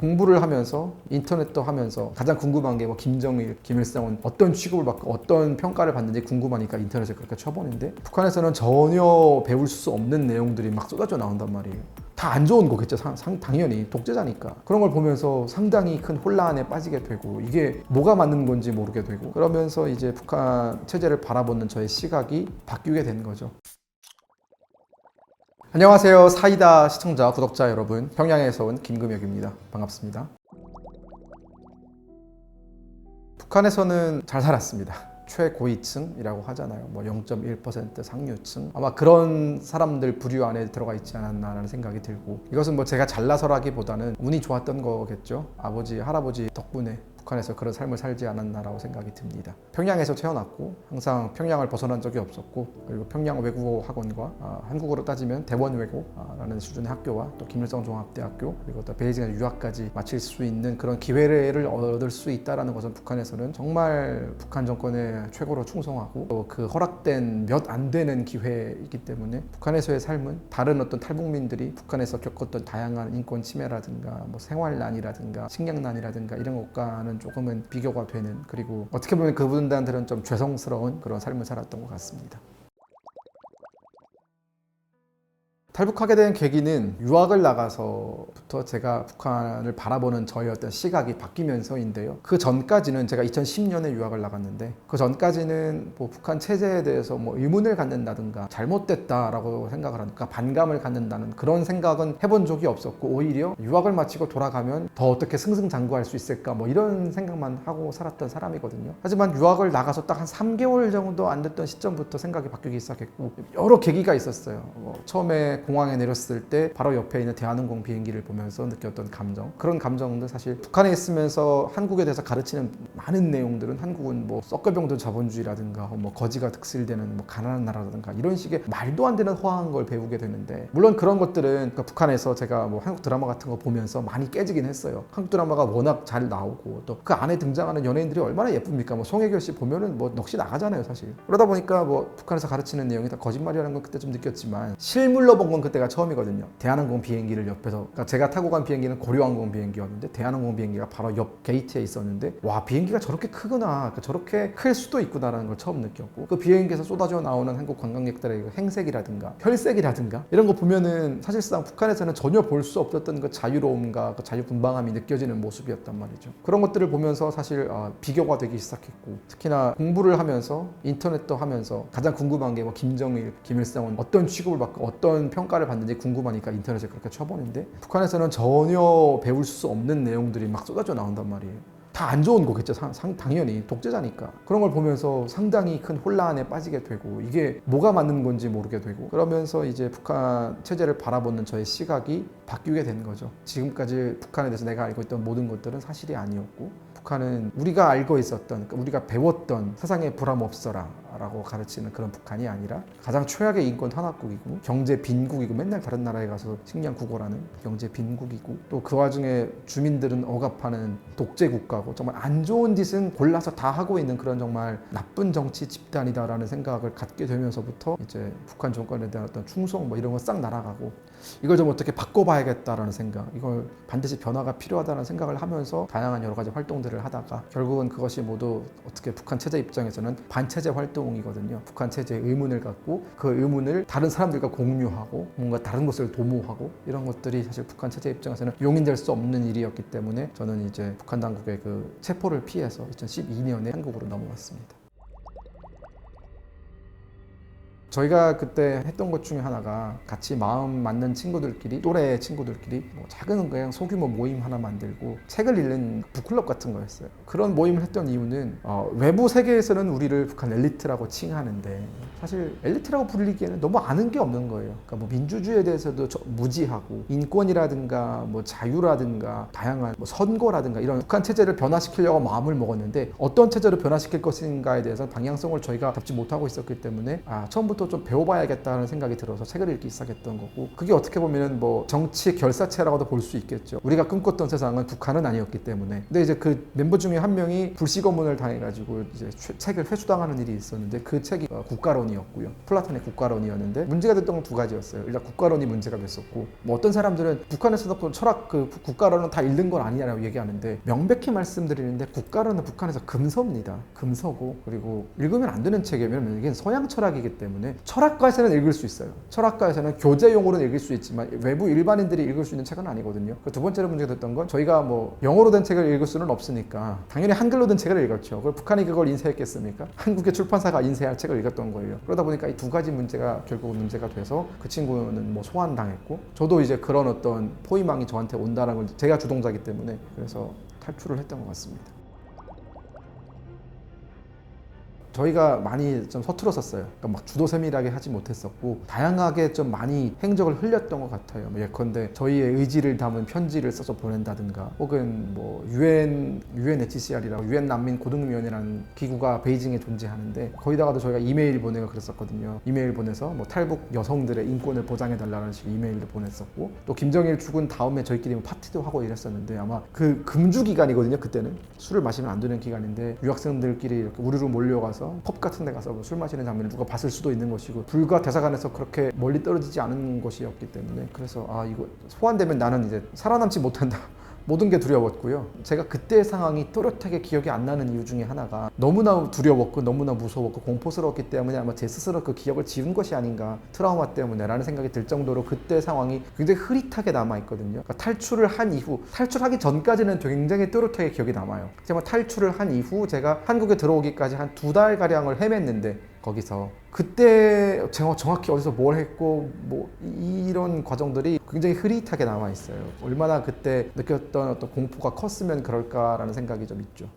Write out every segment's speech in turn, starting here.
공부를 하면서 인터넷도 하면서 가장 궁금한 게 뭐 김정일, 김일성은 어떤 취급을 받고 어떤 평가를 받는지 궁금하니까 인터넷을 그렇게 쳐보는데 북한에서는 전혀 배울 수 없는 내용들이 막 쏟아져 나온단 말이에요. 다 안 좋은 거겠죠. 당연히 독재자니까. 그런 걸 보면서 상당히 큰 혼란에 빠지게 되고 이게 뭐가 맞는 건지 모르게 되고 그러면서 이제 북한 체제를 바라보는 저의 시각이 바뀌게 된 거죠. 안녕하세요. 사이다 시청자, 구독자 여러분. 평양에서 온 김금혁입니다. 반갑습니다. 북한에서는 잘 살았습니다. 최고위층이라고 하잖아요. 뭐 0.1% 상류층. 아마 그런 사람들 부류 안에 들어가 있지 않았나라는 생각이 들고 이것은 뭐 제가 잘나서라기보다는 운이 좋았던 거겠죠. 아버지, 할아버지 덕분에 북한에서 그런 삶을 살지 않았나라고 생각이 듭니다. 평양에서 태어났고 항상 평양을 벗어난 적이 없었고 그리고 평양 외국어 학원과 한국어로 따지면 대원외고라는 수준의 학교와 또 김일성 종합대학교 그리고 또 베이징에 유학까지 마칠 수 있는 그런 기회를 얻을 수 있다는 것은 북한에서는 정말 북한 정권에 최고로 충성하고 또 그 허락된 몇 안 되는 기회이기 때문에 북한에서의 삶은 다른 어떤 탈북민들이 북한에서 겪었던 다양한 인권 침해라든가 뭐 생활난이라든가 식량난이라든가 이런 것과는 조금은 비교가 되는 그리고 어떻게 보면 그분들한테는 좀 죄송스러운 그런 삶을 살았던 것 같습니다. 탈북하게 된 계기는 유학을 나가서부터 제가 북한을 바라보는 저의 어떤 시각이 바뀌면서인데요. 그 전까지는 제가 2010년에 유학을 나갔는데 그 전까지는 뭐 북한 체제에 대해서 뭐 의문을 갖는다든가 잘못됐다라고 생각을 하니까 반감을 갖는다는 그런 생각은 해본 적이 없었고 오히려 유학을 마치고 돌아가면 더 어떻게 승승장구할 수 있을까 뭐 이런 생각만 하고 살았던 사람이거든요. 하지만 유학을 나가서 딱 한 3개월 정도 안 됐던 시점부터 생각이 바뀌기 시작했고 여러 계기가 있었어요. 처음에 공항에 내렸을 때 바로 옆에 있는 대한항공 비행기를 보면서 느꼈던 감정 그런 감정도 사실 북한에 있으면서 한국에 대해서 가르치는 많은 내용들은 한국은 뭐 썩어병든 자본주의라든가 뭐 거지가 득실되는 뭐 가난한 나라라든가 이런 식의 말도 안 되는 허황한 걸 배우게 되는데 물론 그런 것들은 그러니까 북한에서 제가 뭐 한국 드라마 같은 거 보면서 많이 깨지긴 했어요. 한국 드라마가 워낙 잘 나오고 또 그 안에 등장하는 연예인들이 얼마나 예쁩니까? 뭐 송혜교 씨 보면은 뭐 넋이 나가잖아요 사실. 그러다 보니까 뭐 북한에서 가르치는 내용이 다 거짓말이라는 건 그때 좀 느꼈지만 실물로 본 건 그때가 처음이거든요. 대한항공 비행기를 옆에서 그러니까 제가 타고 간 비행기는 고려항공 비행기였는데 대한항공 비행기가 바로 옆 게이트에 있었는데 와 비행기가 저렇게 크구나 그러니까 저렇게 클 수도 있구나라는 걸 처음 느꼈고 그 비행기에서 쏟아져 나오는 한국 관광객들의 행색이라든가 혈색이라든가 이런 거 보면은 사실상 북한에서는 전혀 볼 수 없었던 그 자유로움과 그 자유분방함이 느껴지는 모습이었단 말이죠. 그런 것들을 보면서 사실 비교가 되기 시작했고 특히나 공부를 하면서 인터넷도 하면서 가장 궁금한 게 뭐 김정일, 김일성은 어떤 취급을 받고 어떤 평가를 받는지 궁금하니까 인터넷을 그렇게 쳐보는데 북한에서는 전혀 배울 수 없는 내용들이 막 쏟아져 나온단 말이에요. 다 안 좋은 거겠죠. 당연히 독재자니까. 그런 걸 보면서 상당히 큰 혼란에 빠지게 되고 이게 뭐가 맞는 건지 모르게 되고 그러면서 이제 북한 체제를 바라보는 저의 시각이 바뀌게 된 거죠. 지금까지 북한에 대해서 내가 알고 있던 모든 것들은 사실이 아니었고 북한은 우리가 알고 있었던 그러니까 우리가 배웠던 세상에 불함 없어라 라고 가르치는 그런 북한이 아니라 가장 최악의 인권 탄압국이고 경제 빈국이고 맨날 다른 나라에 가서 식량 구걸하는 경제 빈국이고 또 그 와중에 주민들은 억압하는 독재 국가고 정말 안 좋은 짓은 골라서 다 하고 있는 그런 정말 나쁜 정치 집단이다라는 생각을 갖게 되면서부터 이제 북한 정권에 대한 어떤 충성 뭐 이런 거 싹 날아가고 이걸 좀 어떻게 바꿔봐야겠다라는 생각 이걸 반드시 변화가 필요하다는 생각을 하면서 다양한 여러 가지 활동들을 하다가 결국은 그것이 모두 어떻게 북한 체제 입장에서는 반체제 활동이거든요. 북한 체제에 의문을 갖고 그 의문을 다른 사람들과 공유하고 뭔가 다른 것을 도모하고 이런 것들이 사실 북한 체제 입장에서는 용인될 수 없는 일이었기 때문에 저는 이제 북한 당국의 그 체포를 피해서 2012년에 한국으로 넘어왔습니다. 저희가 그때 했던 것 중에 하나가 같이 마음 맞는 친구들끼리 또래 친구들끼리 뭐 작은 그냥 소규모 모임 하나 만들고 책을 읽는 북클럽 같은 거였어요. 그런 모임을 했던 이유는 외부 세계에서는 우리를 북한 엘리트라고 칭하는데 사실 엘리트라고 부르기에는 너무 아는 게 없는 거예요. 그러니까 뭐 민주주의에 대해서도 무지하고 인권이라든가 뭐 자유라든가 다양한 뭐 선거라든가 이런 북한 체제를 변화시키려고 마음을 먹었는데 어떤 체제로 변화시킬 것인가에 대해서 방향성을 저희가 잡지 못하고 있었기 때문에 처음부터 처음부터 좀 배워봐야겠다는 생각이 들어서 책을 읽기 시작했던 거고, 그게 어떻게 보면은 뭐 정치 결사체라고도 볼 수 있겠죠. 우리가 꿈꿨던 세상은 북한은 아니었기 때문에. 근데 이제 그 멤버 중에 한 명이 불시거문을 당해가지고 이제 책을 회수당하는 일이 있었는데, 그 책이 국가론이었고요. 플라톤의 국가론이었는데, 문제가 됐던 건 두 가지였어요. 일단 국가론이 문제가 됐었고, 뭐 어떤 사람들은 북한에서도 철학 그 국가론은 다 읽는 건 아니냐라고 얘기하는데, 명백히 말씀드리는데 국가론은 북한에서 금서입니다. 금서고, 그리고 읽으면 안 되는 책이면 이게 서양 철학이기 때문에 철학과에서는 읽을 수 있어요. 철학과에서는 교재용으로는 읽을 수 있지만 외부 일반인들이 읽을 수 있는 책은 아니거든요. 두 번째로 문제가 됐던 건, 저희가 뭐 영어로 된 책을 읽을 수는 없으니까 당연히 한글로 된 책을 읽었죠. 그걸 북한이 그걸 인쇄했겠습니까? 한국의 출판사가 인쇄할 책을 읽었던 거예요. 그러다 보니까 이 두 가지 문제가 결국 문제가 돼서 그 친구는 뭐 소환당했고, 저도 이제 그런 어떤 포위망이 저한테 온다는 걸 제가 주동자이기 때문에 그래서 탈출을 했던 것 같습니다. 저희가 많이 좀 서툴었었어요. 그러니까 막 주도 세밀하게 하지 못했었고, 다양하게 좀 많이 행적을 흘렸던 것 같아요. 뭐 예컨대 저희의 의지를 담은 편지를 써서 보낸다든가, 혹은 뭐 UNHCR이라고 유엔 난민 고등위원회라는 기구가 베이징에 존재하는데, 거기다가도 저희가 이메일 보내고 그랬었거든요. 이메일 보내서 뭐 탈북 여성들의 인권을 보장해달라는 식의 이메일도 보냈었고, 또 김정일 죽은 다음에 저희끼리 뭐 파티도 하고 이랬었는데, 아마 그 금주 기간이거든요. 그때는 술을 마시면 안 되는 기간인데, 유학생들끼리 이렇게 우르르 몰려가서 펍 같은 데 가서 술 마시는 장면을 누가 봤을 수도 있는 것이고, 불과 대사관에서 그렇게 멀리 떨어지지 않은 곳이었기 때문에, 그래서 이거 소환되면 나는 이제 살아남지 못한다. 모든 게 두려웠고요. 제가 그때의 상황이 또렷하게 기억이 안 나는 이유 중에 하나가, 너무나 두려웠고 너무나 무서웠고 공포스러웠기 때문에 아마 제 스스로 그 기억을 지운 것이 아닌가, 트라우마 때문에 라는 생각이 들 정도로 그때 상황이 굉장히 흐릿하게 남아있거든요. 그러니까 탈출을 한 이후, 탈출하기 전까지는 굉장히 또렷하게 기억이 남아요. 하지만 탈출을 한 이후 제가 한국에 들어오기까지 한 2달가량을 헤맸는데, 거기서 그때 제가 정확히 어디서 뭘 했고 뭐 이런 과정들이 굉장히 흐릿하게 남아 있어요. 얼마나 그때 느꼈던 어떤 공포가 컸으면 그럴까라는 생각이 좀 있죠.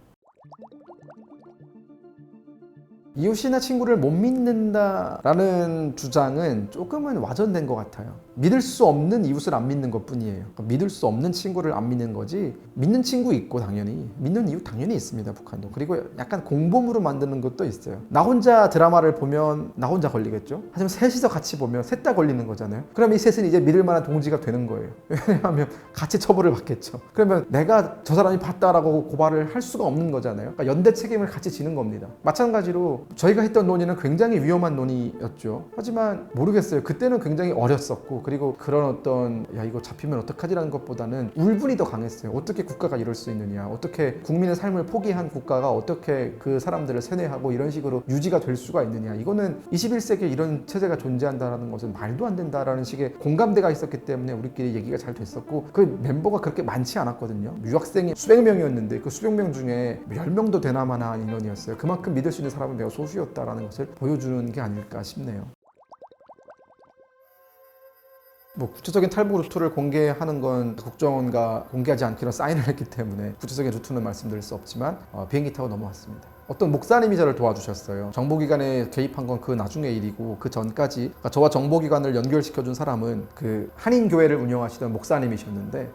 이웃이나 친구를 못 믿는다라는 주장은 조금은 와전된 것 같아요. 믿을 수 없는 이웃을 안 믿는 것 뿐이에요. 그러니까 믿을 수 없는 친구를 안 믿는 거지, 믿는 친구 있고 당연히 믿는 이웃 당연히 있습니다. 북한도. 그리고 약간 공범으로 만드는 것도 있어요. 나 혼자 드라마를 보면 나 혼자 걸리겠죠. 하지만 셋이서 같이 보면 셋 다 걸리는 거잖아요. 그럼 이 셋은 이제 믿을 만한 동지가 되는 거예요. 왜냐하면 같이 처벌을 받겠죠. 그러면 내가 저 사람이 봤다라고 고발을 할 수가 없는 거잖아요. 그러니까 연대 책임을 같이 지는 겁니다. 마찬가지로 저희가 했던 논의는 굉장히 위험한 논의였죠. 하지만 모르겠어요. 그때는 굉장히 어렸었고, 그리고 그런 어떤 야 이거 잡히면 어떡하지라는 것보다는 울분이 더 강했어요. 어떻게 국가가 이럴 수 있느냐, 어떻게 국민의 삶을 포기한 국가가 어떻게 그 사람들을 세뇌하고 이런 식으로 유지가 될 수가 있느냐, 이거는 21세기에 이런 체제가 존재한다는 것은 말도 안 된다라는 식의 공감대가 있었기 때문에 우리끼리 얘기가 잘 됐었고, 그 멤버가 그렇게 많지 않았거든요. 유학생이 수백 명이었는데 그 수백 명 중에 10명도 되나마나 인원이었어요. 그만큼 믿을 수 있는 사람은 매우 소수였다라는 것을 보여주는 게 아닐까 싶네요. 뭐 구체적인 탈북 루트를 공개하는 건 국정원과 공개하지 않기로 사인을 했기 때문에 구체적인 루트는 말씀드릴 수 없지만 비행기 타고 넘어왔습니다. 어떤 목사님이 저를 도와주셨어요. 정보기관에 개입한 건 그 나중의 일이고, 그 전까지 그러니까 저와 정보기관을 연결시켜준 사람은 그 한인교회를 운영하시던 목사님이셨는데,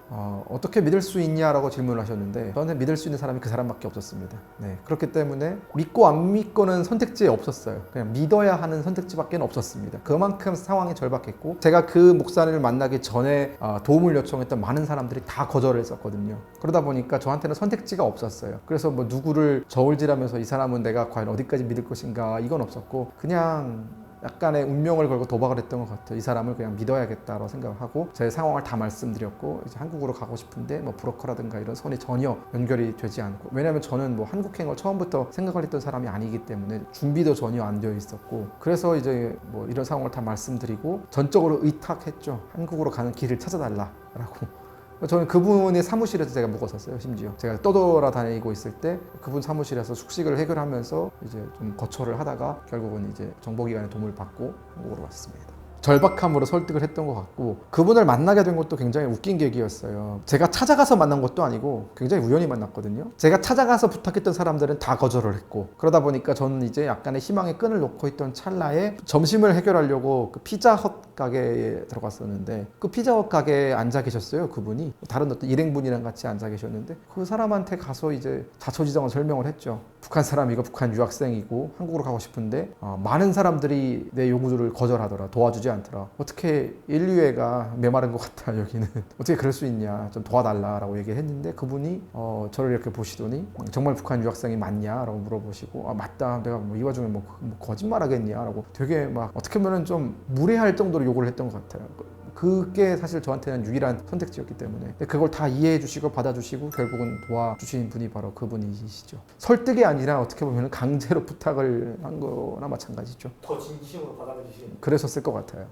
어떻게 믿을 수 있냐라고 질문을 하셨는데, 저한테 믿을 수 있는 사람이 그 사람밖에 없었습니다. 네, 그렇기 때문에 믿고 안 믿고는 선택지에 없었어요. 그냥 믿어야 하는 선택지밖에 없었습니다. 그만큼 상황이 절박했고, 제가 그 목사님을 만나기 전에 도움을 요청했던 많은 사람들이 다 거절을 했었거든요. 그러다 보니까 저한테는 선택지가 없었어요. 그래서 뭐 누구를 저울질하면서 이 사람은 내가 과연 어디까지 믿을 것인가, 이건 없었고, 그냥 약간의 운명을 걸고 도박을 했던 것 같아요. 이 사람을 그냥 믿어야겠다라고 생각을 하고 제 상황을 다 말씀드렸고, 이제 한국으로 가고 싶은데 뭐 브로커라든가 이런 선이 전혀 연결이 되지 않고, 왜냐하면 저는 뭐 한국행을 처음부터 생각을 했던 사람이 아니기 때문에 준비도 전혀 안 되어 있었고, 그래서 이제 뭐 이런 상황을 다 말씀드리고 전적으로 의탁했죠. 한국으로 가는 길을 찾아달라라고. 저는 그분의 사무실에서 제가 묵었었어요. 심지어 제가 떠돌아다니고 있을 때 그분 사무실에서 숙식을 해결하면서 이제 좀 거처를 하다가 결국은 이제 정보기관의 도움을 받고 한국으로 왔습니다. 절박함으로 설득을 했던 것 같고, 그분을 만나게 된 것도 굉장히 웃긴 계기였어요. 제가 찾아가서 만난 것도 아니고 굉장히 우연히 만났거든요. 제가 찾아가서 부탁했던 사람들은 다 거절을 했고, 그러다 보니까 저는 이제 약간의 희망의 끈을 놓고 있던 찰나에 점심을 해결하려고 그 피자헛 가게에 들어갔었는데, 그 피자헛 가게에 앉아 계셨어요. 그분이 다른 어떤 일행분이랑 같이 앉아 계셨는데, 그 사람한테 가서 이제 자초지종을 설명을 했죠. 북한 사람이고 북한 유학생이고 한국으로 가고 싶은데 많은 사람들이 내 요구를 거절하더라. 도와주지 않더라. 어떻게 인류애가 메마른 것 같아 여기는. 어떻게 그럴 수 있냐. 좀 도와달라라고 얘기를 했는데 그분이 저를 이렇게 보시더니 정말 북한 유학생이 맞냐? 라고 물어보시고 맞다. 내가 뭐 이 와중에 뭐 거짓말 하겠냐? 라고 되게 막 어떻게 보면 좀 무례할 정도로 요구를 했던 것 같아요. 그게 사실 저한테는 유일한 선택지였기 때문에 그걸 다 이해해 주시고 받아주시고 결국은 도와주신 분이 바로 그분이시죠. 설득이 아니라 어떻게 보면 강제로 부탁을 한 거나 마찬가지죠. 더 진심으로 받아들이시는. 그랬었을 것 같아요.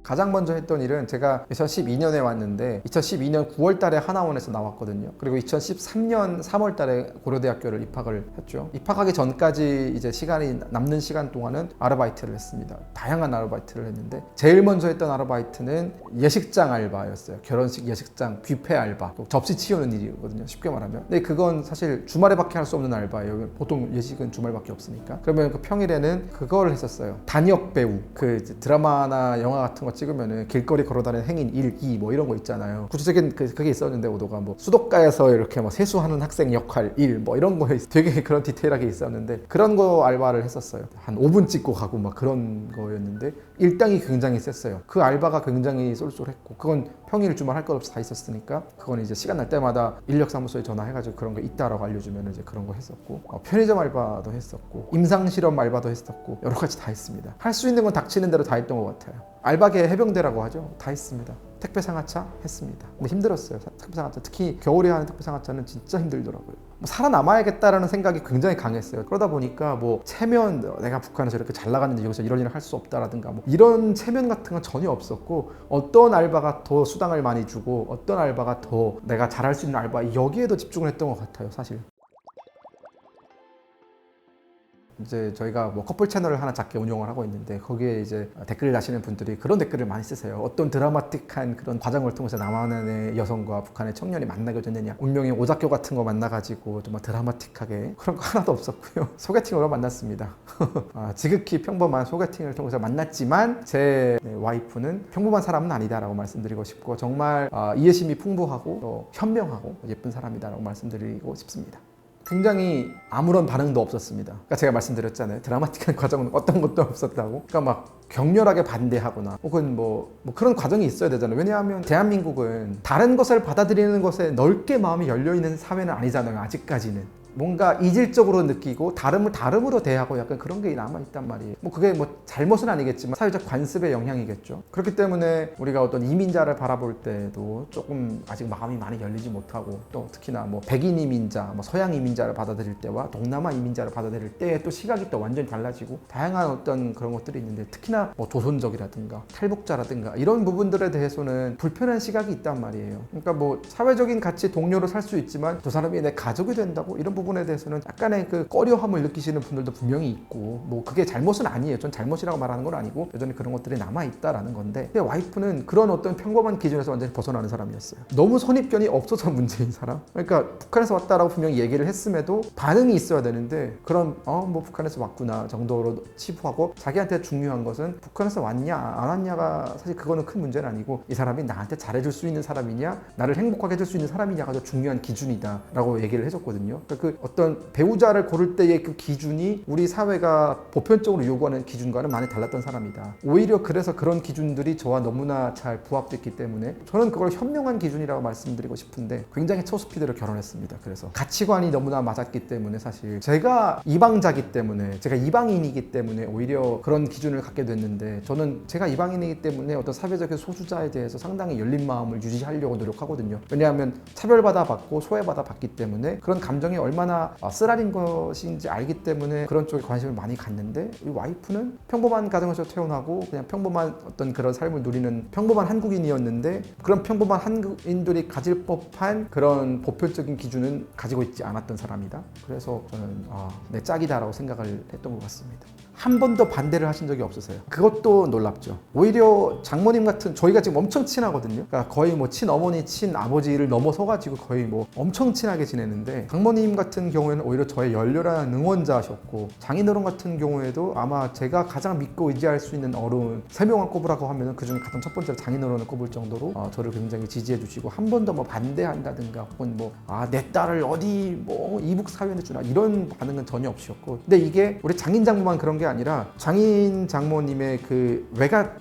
가장 먼저 했던 일은 제가 2012년에 왔는데 2012년 9월 달에 하나원에서 나왔거든요. 그리고 2013년 3월 달에 고려대학교를 입학을 했죠. 입학하기 전까지 이제 시간이 남는 시간 동안은 아르바이트를 했습니다. 다양한 아르바이트를 했는데 제일 먼저 했던 아르바이트는 예식장 알바였어요. 결혼식 예식장 뷔페 알바. 또 접시 치우는 일이거든요. 쉽게 말하면. 근데 그건 사실 주말에밖에 할 수 없는 알바예요. 보통 예식은 주말밖에 없으니까. 그러면 그 평일에는 그걸 했었어요. 단역 배우. 그 드라마나 영화 같은 거 찍으면은 길거리 걸어다니는 행인 1, 2 뭐 이런 거 있잖아요. 구체적인 그게 있었는데 오도가 뭐 수도가에서 이렇게 뭐 세수하는 학생 역할 1 뭐 이런 거에 되게 그런 디테일하게 있었는데 그런 거 알바를 했었어요. 한 5분 찍고 가고 막 그런 거였는데 일당이 굉장히 셌어요. 그 알바가 굉장히 쏠쏠했고 그건 평일 주말 할 것 없이 다 있었으니까 그건 이제 시간 날 때마다 인력사무소에 전화해가지고 그런 거 있다라고 알려주면 이제 그런 거 했었고 편의점 알바도 했었고 임상실험 알바도 했었고 여러 가지 다 했습니다. 할 수 있는 건 닥치는 대로 다 했던 것 같아요. 알바계 해병대라고 하죠. 다 했습니다. 택배 상하차 했습니다. 근데 힘들었어요. 택배 상하차 특히 겨울에 하는 택배 상하차는 진짜 힘들더라고요. 살아남아야겠다라는 생각이 굉장히 강했어요. 그러다 보니까 뭐 체면 내가 북한에서 이렇게 잘 나갔는데 여기서 이런 일을 할 수 없다라든가 뭐 이런 체면 같은 건 전혀 없었고 어떤 알바가 더 수당을 많이 주고 어떤 알바가 더 내가 잘할 수 있는 알바 여기에도 집중을 했던 것 같아요. 사실. 이제 저희가 뭐 커플 채널을 하나 작게 운영을 하고 있는데 거기에 이제 댓글을 다시는 분들이 그런 댓글을 많이 쓰세요. 어떤 드라마틱한 그런 과정을 통해서 남한의 여성과 북한의 청년이 만나게 됐느냐. 운명의 오작교 같은 거 만나가지고 정말 드라마틱하게 그런 거 하나도 없었고요. 소개팅으로 만났습니다. 지극히 평범한 소개팅을 통해서 만났지만 제 와이프는 평범한 사람은 아니다라고 말씀드리고 싶고 정말 이해심이 풍부하고 또 현명하고 예쁜 사람이다라고 말씀드리고 싶습니다. 굉장히 아무런 반응도 없었습니다. 그러니까 제가 말씀드렸잖아요. 드라마틱한 과정은 어떤 것도 없었다고. 그러니까 막 격렬하게 반대하거나 혹은 뭐 그런 과정이 있어야 되잖아요. 왜냐하면 대한민국은 다른 것을 받아들이는 것에 넓게 마음이 열려있는 사회는 아니잖아요. 아직까지는. 뭔가 이질적으로 느끼고 다름을 다름으로 대하고 약간 그런 게 남아있단 말이에요. 뭐 그게 뭐 잘못은 아니겠지만 사회적 관습의 영향이겠죠. 그렇기 때문에 우리가 어떤 이민자를 바라볼 때도 조금 아직 마음이 많이 열리지 못하고 또 특히나 뭐 백인 이민자, 뭐 서양 이민자를 받아들일 때와 동남아 이민자를 받아들일 때의 또 시각이 또 완전히 달라지고 다양한 어떤 그런 것들이 있는데 특히나 뭐 조선족이라든가 탈북자라든가 이런 부분들에 대해서는 불편한 시각이 있단 말이에요. 그러니까 뭐 사회적인 가치 동료로 살 수 있지만 저 사람이 내 가족이 된다고 이런 부분에 대해서는 약간의 그 꺼려함을 느끼시는 분들도 분명히 있고 뭐 그게 잘못은 아니에요. 전 잘못이라고 말하는 건 아니고 여전히 그런 것들이 남아있다라는 건데 근데 와이프는 그런 어떤 평범한 기준에서 완전히 벗어나는 사람이었어요. 너무 선입견이 없어서 문제인 사람. 그러니까 북한에서 왔다라고 분명히 얘기를 했음에도 반응이 있어야 되는데 그런 뭐 북한에서 왔구나 정도로 치부하고 자기한테 중요한 것은 북한에서 왔냐 안 왔냐가 사실 그거는 큰 문제는 아니고 이 사람이 나한테 잘해줄 수 있는 사람이냐 나를 행복하게 해줄 수 있는 사람이냐가 더 중요한 기준이다 라고 얘기를 해줬거든요. 그러니까 그 어떤 배우자를 고를 때의 그 기준이 우리 사회가 보편적으로 요구하는 기준과는 많이 달랐던 사람이다. 오히려 그래서 그런 기준들이 저와 너무나 잘 부합됐기 때문에 저는 그걸 현명한 기준이라고 말씀드리고 싶은데 굉장히 초스피드로 결혼했습니다. 그래서 가치관이 너무나 맞았기 때문에 사실 제가 이방자기 때문에 제가 이방인이기 때문에 오히려 그런 기준을 갖게 됐는데 저는 제가 이방인이기 때문에 어떤 사회적인 소수자에 대해서 상당히 열린 마음을 유지하려고 노력하거든요. 왜냐하면 차별받아 받고 소외받아 받기 때문에 그런 감정이 얼마나 쓰라린 것인지 알기 때문에 그런 쪽에 관심을 많이 갖는데 이 와이프는 평범한 가정에서 태어나고 그냥 평범한 어떤 그런 삶을 누리는 평범한 한국인이었는데 그런 평범한 한국인들이 가질 법한 그런 보편적인 기준은 가지고 있지 않았던 사람이다. 그래서 저는 내 짝이다라고 생각을 했던 것 같습니다. 한 번도 반대를 하신 적이 없으세요. 그것도 놀랍죠. 오히려 장모님 같은 저희가 지금 엄청 친하거든요. 그러니까 거의 뭐 친어머니, 친아버지를 넘어서가지고 거의 뭐 엄청 친하게 지내는데 장모님 같은 경우에는 오히려 저의 열렬한 응원자셨고 장인어른 같은 경우에도 아마 제가 가장 믿고 의지할 수 있는 어른 3명을 꼽으라고 하면 그중에 가장 첫 번째로 장인어른을 꼽을 정도로 저를 굉장히 지지해 주시고 한 번도 뭐 반대한다든가 혹은 뭐 내 딸을 어디 뭐 이북 사회에 주나 이런 반응은 전혀 없으셨고 근데 이게 우리 장인 장모만 그런 게 아니라 장인 장모님의 그 외가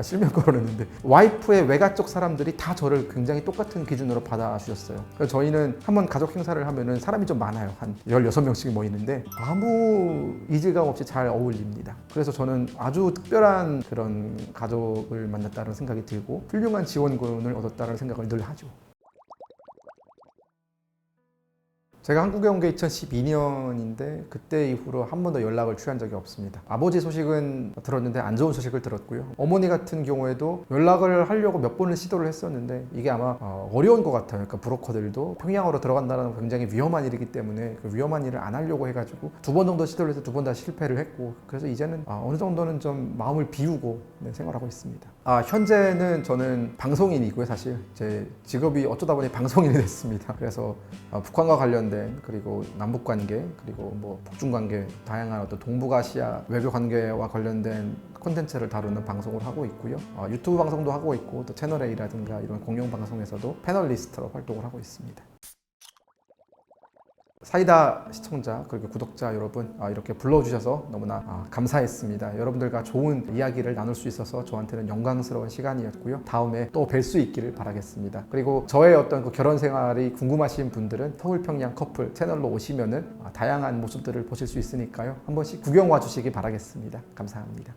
실명거로 했는데 와이프의 외가 쪽 사람들이 다 저를 굉장히 똑같은 기준으로 받아주셨어요. 그래서 저희는 한번 가족 행사를 하면은 사람이 좀 많아요. 한 16명씩 모이는데 아무 이질감 없이 잘 어울립니다. 그래서 저는 아주 특별한 그런 가족을 만났다는 생각이 들고 훌륭한 지원군을 얻었다는 생각을 늘 하죠. 제가 한국에 온 게 2012년인데 그때 이후로 한 번도 연락을 취한 적이 없습니다. 아버지 소식은 들었는데 안 좋은 소식을 들었고요. 어머니 같은 경우에도 연락을 하려고 몇 번을 시도를 했었는데 이게 아마 어려운 것 같아요. 그러니까 브로커들도 평양으로 들어간다는 건 굉장히 위험한 일이기 때문에 그 위험한 일을 안 하려고 해가지고 2번 정도 시도를 해서 2번 다 실패를 했고 그래서 이제는 어느 정도는 좀 마음을 비우고 생활하고 있습니다. 현재는 저는 방송인이고요. 사실 제 직업이 어쩌다 보니 방송인이 됐습니다. 그래서 북한과 관련된 그리고 남북 관계 그리고 뭐 북중 관계 다양한 어떤 동북아시아 외교 관계와 관련된 콘텐츠를 다루는 방송을 하고 있고요. 유튜브 방송도 하고 있고 또 채널 A라든가 이런 공영 방송에서도 패널리스트로 활동을 하고 있습니다. 사이다 시청자 그리고 구독자 여러분 이렇게 불러주셔서 너무나 감사했습니다. 여러분들과 좋은 이야기를 나눌 수 있어서 저한테는 영광스러운 시간이었고요. 다음에 또 뵐 수 있기를 바라겠습니다. 그리고 저의 어떤 그 결혼 생활이 궁금하신 분들은 서울평양 커플 채널로 오시면은 다양한 모습들을 보실 수 있으니까요. 한 번씩 구경 와주시기 바라겠습니다. 감사합니다.